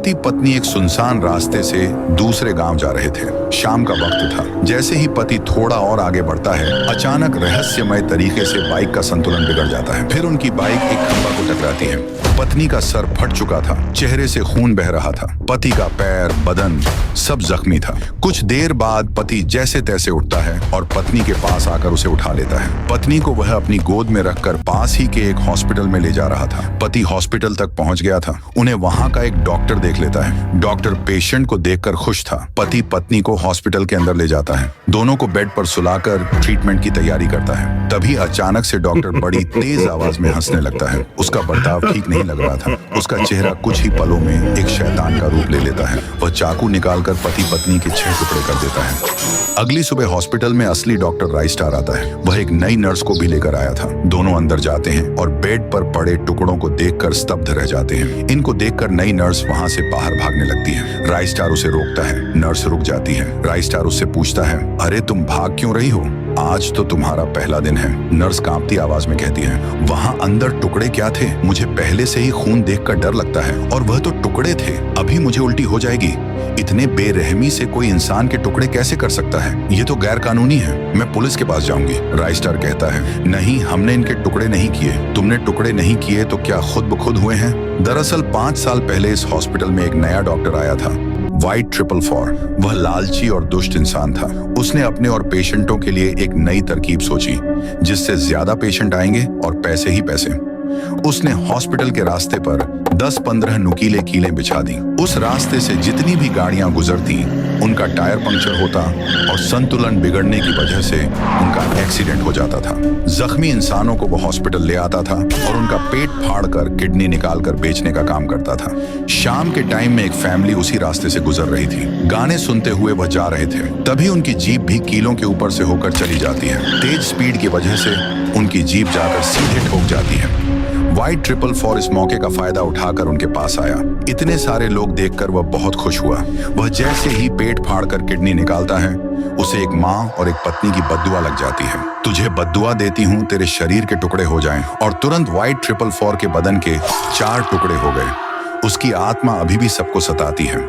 पति पत्नी एक सुनसान रास्ते से दूसरे गांव जा रहे थे। शाम का वक्त था। जैसे ही पति थोड़ा और आगे बढ़ता है, अचानक रहस्यमय तरीके से बाइक का संतुलन बिगड़ जाता है। फिर उनकी बाइक एक खंभा को टकराती है। पत्नी का सर फट चुका था, चेहरे से खून बह रहा था। पति का पैर, बदन सब जख्मी था। कुछ देर बाद पति जैसे तैसे उठता है और पत्नी के पास आकर उसे उठा लेता है। पत्नी को वह अपनी गोद में रखकर पास ही के एक हॉस्पिटल में ले जा रहा था। पति हॉस्पिटल तक पहुंच गया था। उन्हें वहां का एक डॉक्टर देख लेता है। डॉक्टर पेशेंट को देखकर खुश था। पति पत्नी को हॉस्पिटल के अंदर ले जाता है। दोनों को बेड पर सुलाकर ट्रीटमेंट की तैयारी करता है। तभी अचानक से डॉक्टर बड़ी तेज आवाज में हंसने लगता है। उसका बर्ताव ठीक नहीं लग रहा था। उसका चेहरा कुछ ही पलों में एक शैतान का रूप ले लेता है। वह चाकू निकालकर पति पत्नी के 6 टुकड़े कर देता है। अगली सुबह हॉस्पिटल में असली डॉक्टर राइस्टार आता है। वह एक नई नर्स को भी लेकर आया था। दोनों अंदर जाते हैं और बेड पर पड़े टुकड़ों को देखकर स्तब्ध रह जाते हैं। इनको देखकर नई नर्स वहां से बाहर भागने लगती है। राइस्टार उसे रोकता है। नर्स रुक जाती है। राइस्टार उससे पूछता है, अरे तुम भाग क्यों रही हो? आज तो तुम्हारा पहला दिन है। नर्स कांपती आवाज में कहती है, वहां अंदर टुकड़े क्या थे? मुझे पहले से ही खून देखकर डर लगता है और वह तो टुकड़े थे। अभी मुझे उल्टी हो जाएगी। इतने बेरहमी से कोई इंसान के टुकड़े कैसे कर सकता है? ये तो गैर कानूनी है। मैं पुलिस के पास जाऊंगी। राइस्टार कहता है, नहीं, हमने इनके टुकड़े नहीं किए। तुमने टुकड़े नहीं किए तो क्या खुद ब खुद हुए हैं? दरअसल 5 साल पहले इस हॉस्पिटल में एक नया डॉक्टर आया था, व्हाइट 444। वह लालची और दुष्ट इंसान था। उसने अपने और पेशेंटों के लिए एक नई तरकीब सोची, जिससे ज्यादा पेशेंट आएंगे और पैसे ही पैसे। उसने हॉस्पिटल के रास्ते पर 10-15 नुकीले कीलें बिछा दी। उस रास्ते से जितनी भी गाड़ियां गुजरती, उनका टायर पंक्चर होता और संतुलन बिगड़ने की वजह से उनका एक्सीडेंट हो जाता था। जख्मी इंसानों को वो हॉस्पिटल ले आता था और उनका पेट फाड़कर किडनी निकालकर बेचने का काम करता था। शाम के टाइम में एक फैमिली उसी रास्ते से गुजर रही थी। गाने सुनते हुए वह जा रहे थे। तभी उनकी जीप भी कीलों के ऊपर से होकर चली जाती है। तेज स्पीड की वजह से उनकी जीप जाकर सीधे ठोक जाती है। व्हाइट 444 इस मौके का फायदा उठाकर उनके पास आया। इतने सारे लोग देखकर वह बहुत खुश हुआ। वह जैसे ही पेट फाड़कर किडनी निकालता है, उसे एक माँ और एक पत्नी की बद्दुआ लग जाती है। तुझे बद्दुआ देती हूँ तेरे शरीर के टुकड़े हो जाएं। और तुरंत व्हाइट 444 के बदन के 4 टुकड़े हो गए। उसकी आत्मा अभी भी सबको सताती है।